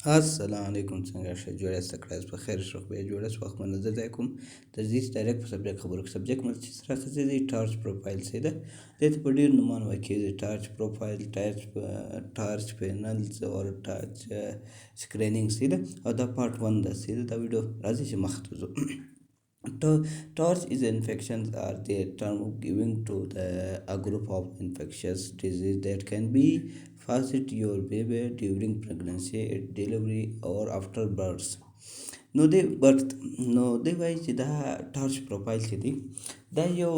السلام عليكم څنګه ښه جوړ یاست کړه په خیر شو به جوړ است وخت من نظر ځایکم تجدید ډایرکټ په سبجیکټ خبرو سبجیکټ مل چې سره خزې دی ټارچ پروفایل سي ده د په ډیر نومان واکې دی ټارچ پروفایل ټارچ پینلز او ټارچ سکرینینګ سي ده او دا پارت 1 ده سي ده دا ویډیو راځي چې مخته ځو Torch is infections are the term given to a group of infectious disease that can be passed to your baby during pregnancy, delivery, or after birth. نو دی وایي چې دا ټارچ پروفایل چې دی دا یو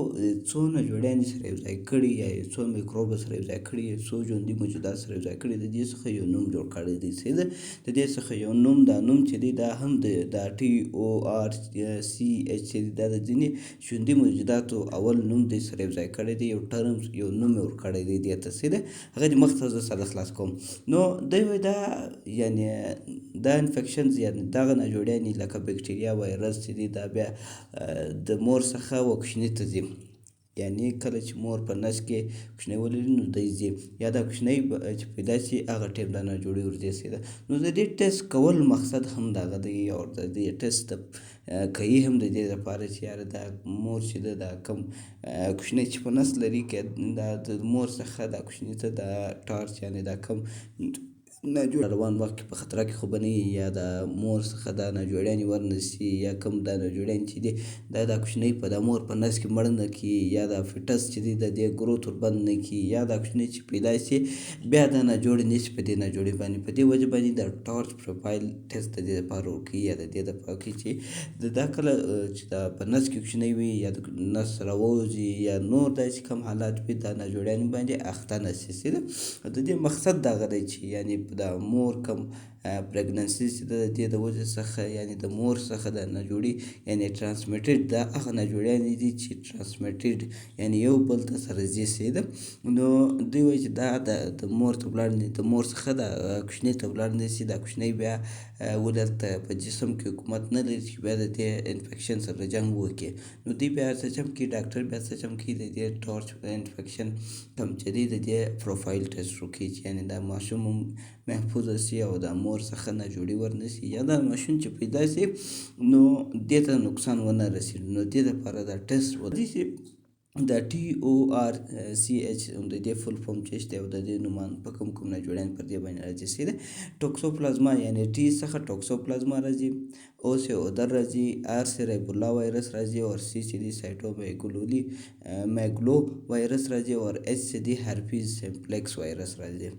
څو ناجوړیانې سره یو ځای کړي یا یو څو میکروبه سره یو ځای کړي یا څو ژوندي موجودات سره یو ځای کړي د دې څخه یو نوم جوړ کړی دی چې د دې څخه یو نوم دا نوم چې دی دا هم د ټي او آر سی ایچ چې دی دا د ځینې ژوندي موجوداتو اول نوم دی سره یو ځای کړی دی یو ټرم یو نوم یې ورکړی دی دې ته چې دی هغه دې مخته زه ساده خلاص کوم نو دی وایي دا یعنې دا انفیکشنز یعنې دغه ناجوړیانې لکه بکټریا وایرس چې دی دا بیا د مور څخه کوچني ته ځي یعنې کله چې مور په نس کې کوچنی ولري نو دی ځي یا دا کوچنی چې پیدا شي هغه ټیم دا ناجوړي ورځي سي ده نو د دې ټیسټ کول مقصد هم دغه دی او د دې ټیسټ کوي هم د دې لپاره چې یاره دا مور چې ده دا کم کوچنی چې په نس لري که دا د مور څخه دا کوچني ته دا ټارچ یعنې دا کم ناجوړه روان وخت کې په خطره کې خو به نه وي یا د مور څخه دا ناجوړیانې ورنسي یا کوم دا ناجوړیانې چې دي دا کوچنی په د مور په نس کې مړ نه کړي یا دا فټس چې دی د دې ګروت وربند نه کړي یا دا کوچنی چې پیدا شي بیا دا ناجوړې نه شي په دې ناجوړې باندې په دې وجه باندې د ټارچ پروفایل ټیسټ د دې لپاره ورکوي یا د دې دپاره کوي چې دا کله چې دا په نس کې کوچنی وي یا د نس راووځي یا نور داسې کوم حالات وي دا ناجوړیانې باندې اخته نه شي د دې مقصد دغه دی چې یعنې د مور کم پریګننسي چې د دې د وجې څخه یعنې د مور څخه د ناجوړي یعنې ټرانسمیټډ دا هغه ناجوړیانې دي چې ټرانسمیټډ یعنې یو بل ته سره ځي سي ده نو دوی وایي چې دا د مور ته ولاړ د مور څخه د کوچنۍ ته ولاړ نه سي دا کوچنۍ بیا ودلته په جسم کې حکومت نه لري چې بیا د دې انفیکشن سره جنګ وکړي نو دوی بیا څه چم کوي ډاکټر بیا څه چم کوي د دې ټارچ انفیکشن کم چې دی د دې پروفایل ټیسټ وکړي چې یعنې دا ماشوم محفوظه سي او د مور څخه ناجوړي ورنسي یا دا ماشوم چې پیدا سي نو دې ته نقصان ونه رسي نو دې دپاره دا ټیسټ ودی چې دا ټي او آر سی ایچ د دې فل فارم چې شته او د دې نومان په کوم ناجوړیان پر دې باندې راځي چې ده ټوکسوپلازما یعنې ټي څخه ټوکسوپلازما راځي او سي اودر راځي آر سي ریبولا وایرس راځي او سی چې دی میګلو وایرس راځي او ایچ چې دی هرپیز سمپلیکس وایرس راځي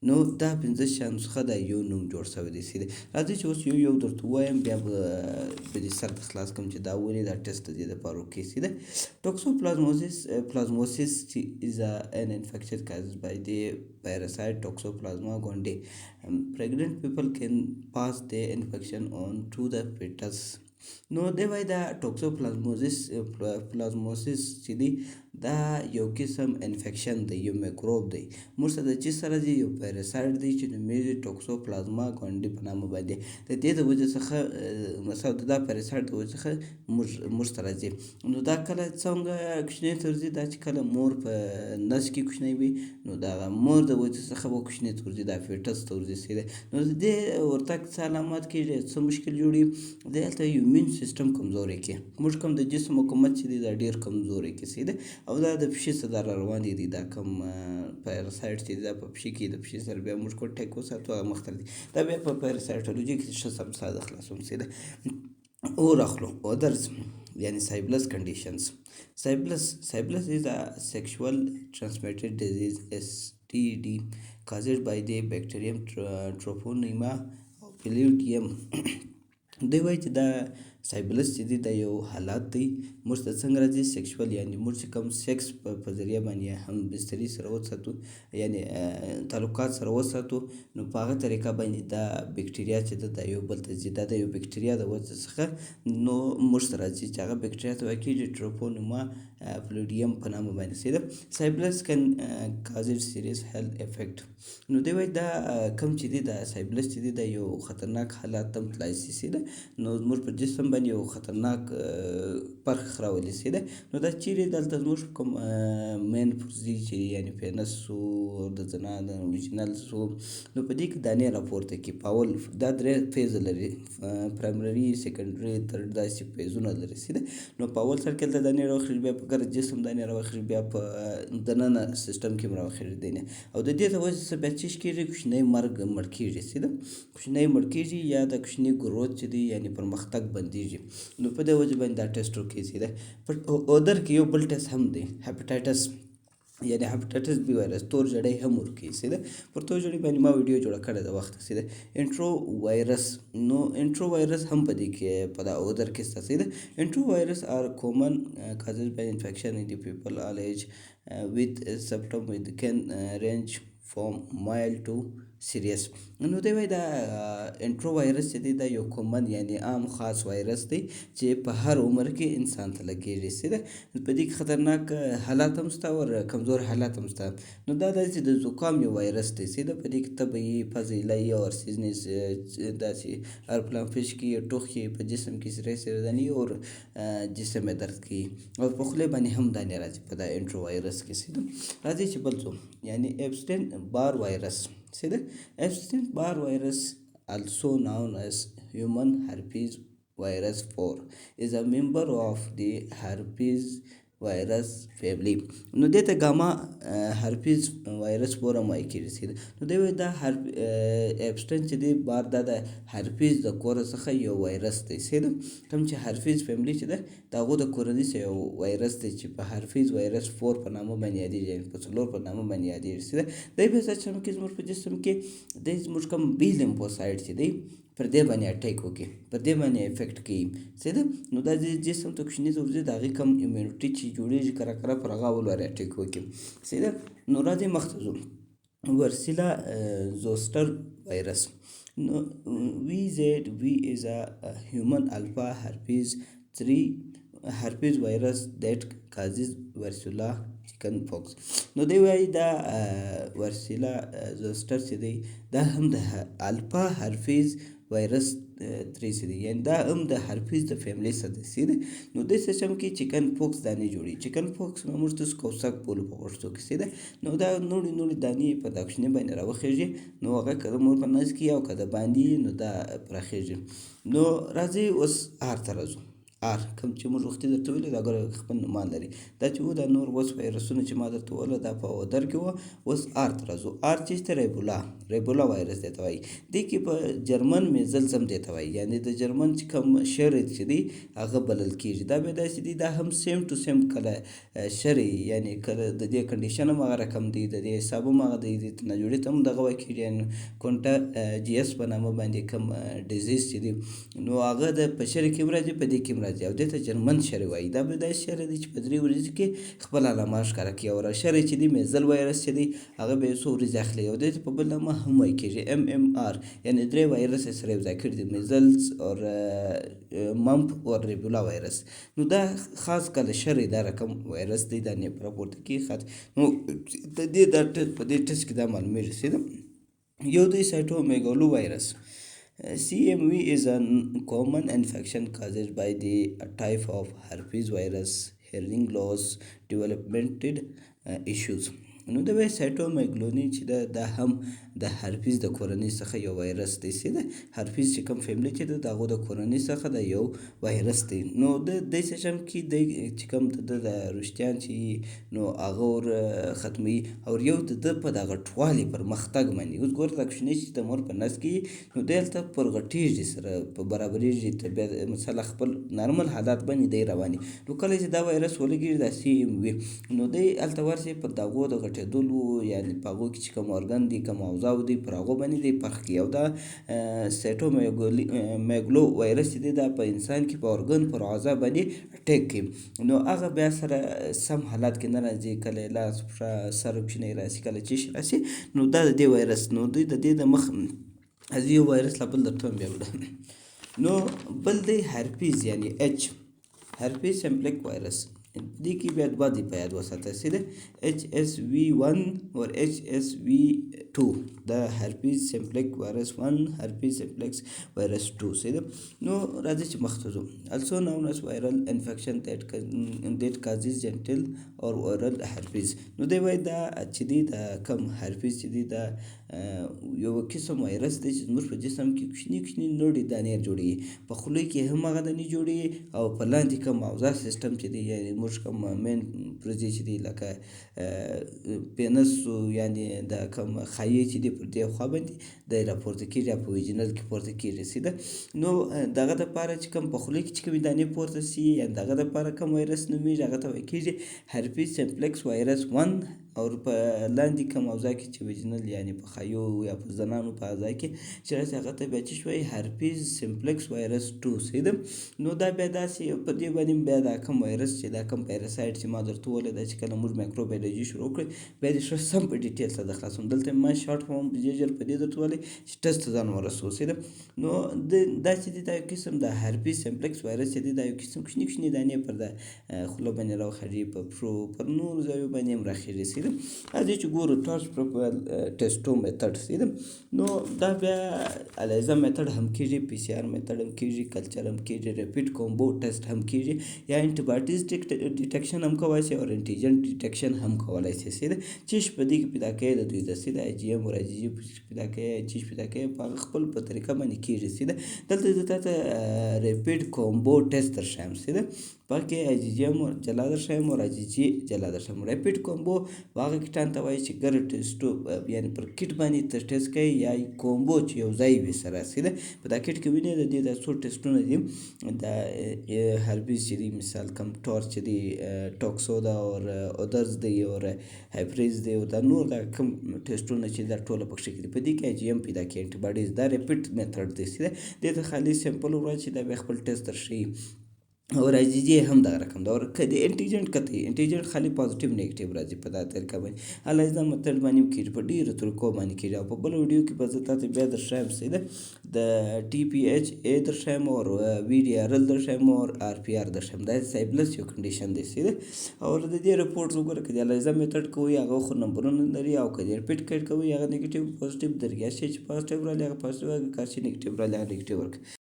نو دا پنځه شیانو څخه دا یو نوم جوړ شوی دی چې راځئ چې اوس یو درته ووایم بیا به دې سر ته خلاص کړم چې دا ولې دا ټیسټ د دې دپاره وکړي چې ده toxoplasmosis is an infection caused by the parasite Toxoplasma gondii. Pregnant people can pass the infection on to the fetus. نو دی وایي دا ټوکسوپلازموزیس چې دی دا یو قسم انفیکشن دی یو میکروب دی موږ سره د چې سره دی یو پیراسایټ دی چې نومیږي ټوکسوپلازما ګونډي په نامه باندې د دې د وجې څخه مثلا دا پیراسایټ د وجې څخه موږ ته راځي نو دا کله څنګه کوچنۍ ته ورځي دا چې کله مور په نس کې کوچنی وي نو د هغه مور د وجې څخه به کوچنۍ ته ورځي دا فیټس ته ورځي نو د دې ورتګ څه علامات کېږي څه مشکل جوړي دلته ایمیون سیستم کمزوری کې موږ کوم د جسم حکومت چې دی دا ډېر کمزوری کې سي ده او دا د پښې څخه دا روان دي دا کم پیراسایټ چې دا په پښې کې د پښې سره بیا موږ ټیک وساتو هغه مخته دي دا بیا په پیراسایټولوژي کې ښه سم ساده خلاصوم سي ده اور اخلو اودرز یعنی سایبلس کنډیشنز سایبلس is a sexual transmitted disease STD caused by the bacterium Treponema pallidum دوی وایي چې دا سایبلس چې دی دا یو حالات دی موږ ته څنګه راځي سیکشول یعنې موږ چې کوم سیکس په ذریعه باندې هم بستري سره وساتو یعنې تعلقات سره وساتو نو په هغه طریقه باندې دا بکټریا چې ده دا یو بل ته ځي دا د یو بکټریا د وجې څخه نو موږ ته راځي چې هغه بکټریا ته وایي کېږي ټروپونوما پلوډیم په نامه باندې سي ده سایبلس کن کازز سیریس هیلث افیکټ نو دوی وایي دا کم چې دی دا سایبلس چې دی دا یو خطرناک حالات هم تلای سي ده نو زموږ په جسم باندې یو خطرناک برخه راولي سیده. نو دا چیرې دلته زموږ کوم مین پرزي چې یعنې پینس سو د زنا د ویژنل سو نو په دې کې دانې راپورته کړي. په اول دا 3 فیزه لري، پرایمري، سیکنډري، ترډ داسې فیزونه لري سیده. نو په اول سر کې دلته دانې راوخېږي، بیا په ګرد جسم دانې راوخېږي، بیا په دننه سیستم کې هم راوخېږي دانې. او د دې د وجې څخه بیا څه کېږي، کوچنی مرګ مړ کېږي سیده، کوچنی مړ کېږي یا د کوچني ګروت چې دی یعنې پرمختګ بندېږي. نو په دې وجې باندې دا ټسټ ورکوي سیده. په اودر کې یو بل ټسټ هم دی، هیپاټایټس یعنې هیپاټایټس بي وایرس، تور جړی هم ورکوي سیده. پر تور جړي باندې ما ویډیو جوړه کړې ده وخت سیده. انټرو وایرس، نو انټرو وایرس هم په دې کې په دا اودر کې شته سیده. انټرو وایرس آر کامن کازز بای انفیکشن ان دی پیپل آل ایج with symptom with can range from mild to serious. نو دی وایي دا انټرو وایرس چې دی دا یو کامن یعنې عام خاص وایرس دی چې په هر عمر کې انسان ته لګېږي سیده. په دې کې خطرناک حالات هم شته او کمزور حالات هم شته. نو دا داسې د زکام یو وایرس دی سیده. په دې کې طبعي، فضلي اور سیزنس داسې هر پلان فشکي، ټوخي، په جسم کې سرې سردني اور جسم میں درد کوي او په خولې باندې هم دانې راځي په دا انټرو وایرس کې سیده. راځي چې بل څه یعنې ایپسټین بار وایرس سیده. ایپسټین بار وایرس also known as human herpes virus 4 is a member of the herpes virus family. نو دې ته ګاما هرپیز وایرس 4 هم وایي کېږي سیده. نو دی وایي دا ایپسټین چې دی بار دا د هرپیز د کوره څخه یو وایرس دی سیده. کوم چې هرپیز فیملی چې ده د هغو د کورنۍ څخه یو وایرس دی چې په هرپیز وایرس 4 په نامه باندې یادېږي، یعنې په 4 په نامه باندې یادېږي سیده. دی بیا سچم کې زموږ په جسم کې دی زموږ کوم بي لیمفوسایډ چې دی پر دې باندې اټیک وکړي، پر دې باندې افیکټ کوي سیده. نو دا جسم ته کوچني ځوځي د هغې کم ایمیونټي چې جوړېږي کره کره پر هغه ولوري اټیک وکړي سیده. نو راځئ مخته ځو. ورسیلا زوسټر وایرس. نو VZV is a human alpha herpes 3 herpes virus that causes varicella chicken pox. نو دی وایي دا ورسیلا زوسټر چې دی دا هم د الفا هرپیز وایرس 3 چې دی یعنې دا هم د هرپیز د فیملی څخه دی سیده. نو دې سیسټم کې چکن پوکس دانې جوړي. چکن پوکس موږ تاسو کوسک بولو په پښتو کې سیده. نو دا نوړې نوړې دانې په دا کوچني باندې راوخېږي. نو هغه که د مور په نس کې او که د باندې نو دا پراخېږي. نو راځئ اوس آر ته راځو. آر کوم چې موږ وختي درته ویلي دا ګوره خپل نومان لري. دا چې و دا نور اوس وایرسونه چې ما درته وویله دا په اودر کې وه. اوس آر ته راځو. آر چې شته ریبولا وایرس دی ته وایي. دې کې په جرمن میزلز هم دی ته وایي، یعنې د جرمن چې کوم شری چې دی هغه بلل کېږي. دا بیا داسې دی دا هم سیم ټو سیم کله شری یعنې کله د دې کنډیشن هم هغه رقم دی، د دې حساب هم هغه دی، د تنجوړي ته هم دغه وایي کېږي، یعنې کونټاجیس په نامه باندې کوم ډیزیز چې دی نو هغه د په شری کې هم راځي په دې کې هم راځي او دې ته جرمن شری وایي. دا بیا داسې شری دی چې په 3 ورځو کې خپل علامه ښکاره کوي. او شری چې دی میزل وایرس چې دی هغه بیا څو ورځې اخلي او دې ته په بل نامه هم وایي کېږي MMR، یعنې 3 وایرس یې سره یو ځای کړي دي، میزلز اور ممپ اور ریبولا وایرس. نو دا خاص کله شری دا رقم وایرس دی دا نه راپورته کېږي. نو د دې دا په دې ټسټ کې دا معلومېږي سیده. یو دی سایټومیګالو وایرس. CMV is a common infection caused by the type of herpes virus, hearing loss, developmental issues. نو د وایي سایټومیګلوني چې دا هم د هرپیز د کورنۍ څخه یو وایرس دی سیده. هرپیز چې کوم فیملی چې ده د هغو د کورنۍ څخه د یو وایرس دی. نو د دې سیسټم کې دی چې کوم د رشتیان چې نو هغه ور ختموي او یو د ده په دغه ټوالي پرمختګ باندې. اوس ګوره دا کوچنی چې د مور په نس کې نو دی هلته پر غټېږي سره په برابرېږي طبیعت مثلا خپل نارمل حالات باندې دی رواني. نو کله چې دا وایرس ولګېږي دا CMV نو دی هلته ورسې په دغو د غټېدلو یعنې په هغو کې چې کوم ارګن دي کوم اوضاع دي پر هغو باندې دی پرخ کړي. او دا سایټومیګلو وایرس چې دی دا په انسان کې په ارګن پر اعضا باندې اټیک کوي. نو هغه بیا سره سم حالات کې نه راځي، کله یې لاس پښه سر کوچنی راسي، کله چیش راسي. نو دا د دې وایرس نو دوی د دې د مخ از یو وایرس لا بل درته هم بیا وړم. نو بل دی هرپیز یعنې H هرپیز سمپلیک وایرس. دې کې بیا دوه دي په یاد وساته چې د HSV1 او HSV2 د هرپیز سمپلیک وایرس 1 هرپیز سمپلیکس وایرس 2 چې نو راځي چې مخته ځو. also known as viral infection that causes genital or oral herpes. نو دی وایي دا چې دی د کم هرپیز چې دی دا یو قسم وایرس دی چې زموږ په جسم کې کوچني کوچني نوړې دانې جوړوي، په خوله کې هم هغه دانې جوړوي او په لاندې کوم اوضاع سیستم چې دی یعنې زموږ کوم مین پرزې چې دی لکه پینس یعنې د کوم خایې چې دی پر دې خوا باندې دی راپورته کېږي او په ویجینل کې پورته کېږي سیده. نو دغه دپاره چې کوم په خوله کې چې کومې دانې پورته سي یا دغه دپاره کوم وایرس نومېږي هغه ته ویل کېږي هرپیز سمپلیکس وایرس 1 او په لاندې کوم اوضاع کې چې ویجینل یعنې په خایو یا په زنانو په اعضا کې چې راسي هغه ته بیا څه شوی هرپیز سمپلیکس وایرس 2 سیده. نو دا بیا داسې په دې باندې بیا دا کوم وایرس چې دا کوم پیراسایټ چې ما درته وویله دا چې کله موږ مایکروبیولوژي شروع کړئ بیا دې ښه سم په ډیټیل سره د خلاصوم. دلته ما شارټ فارم ډېر په دې درته ویلی چې ټسټ ته ځان ورسوو سیده. نو دا چې دی دا یو قسم د هرپیز سمپلیکس وایرس چې دی دا یو قسم کوچني کوچني دانې پر د خوله باندې راوخېږي، په پښو پر نورو ځایو باندې هم راخېږي سیده. راځئ چې ګورو ټارچ پروفایل ټسټو میتډ سیده. نو دا بیا الیزا میتډ هم کېږي، پی سی آر میتډ هم کېږي، کلچر هم کېږي، ریپیټ کومبو ټسټ هم کېږي، یا انټي باډیز ډیټیکشن هم کولی شي او انټیجن ډیټیکشن هم کولی شي سیده. چې په دې کې پیدا کوي د دوی د سیده آی جي ایم او آی جي جي پیدا کوي، چې پیدا کوي په هغه خپل په طریقه باندې کېږي سیده. دلته زه تاته ریپیټ کومبو ټسټ درښایم سیده. پکې آی جي جي ایم جلا درښایم او آی جي جي جلا درښایم. ریپیټ کومبو هغه کټان ته وایي چې ګډ ټسټو یعنې پر کټ باندې ټسټ کوي یا کومبو چې یو ځای وي سره سیده. په دا کټ کې وینئ د دې دا څو ټسټونه دي، دا هرپیز چې دی مثال کم ټارچ چې دی، ټوکسو دا او ادرز دی او هایپریز دی او دا نور دا کوم ټسټونه چې دا ټوله پکښې کې دي په دې کې آی جي ایم پیدا کوي انټي باډیز. دا ریپیټ میتډ دی سیده. دې ته خالي سیمپل ووایي چې دا بیا خپل ټسټ درښیي. او آی جي جي هم دغه رقم ده. که د انټیجنټ کته انټیجنټ خالي پازیټیو نیګیټیو راځي په دا طریقه باندې. الیزا میتډ باندې هم کېږي، په ډېرو طریقو باندې کېږي او په بل ویډیو کې به زه تاته بیا درښایم سیده د ټي پي ایچ اے درښایم او وي ډي آر ال درښایم او آر پي آر درښایم. دا سایبلس یو کنډیشن دی سیده. او د دې رپورټ وګوره که د الیزا میتډ کوئ هغه خو نمبرونه لري او که د ریپیټ کټ کوئ هغه نیګیټیو پازیټیو درګیا شي چې پازیټیو راغلی هغه پازیټیو ورکړي، کار چې نیګیټیو راغلی هغه نیګیټیو ورکړي.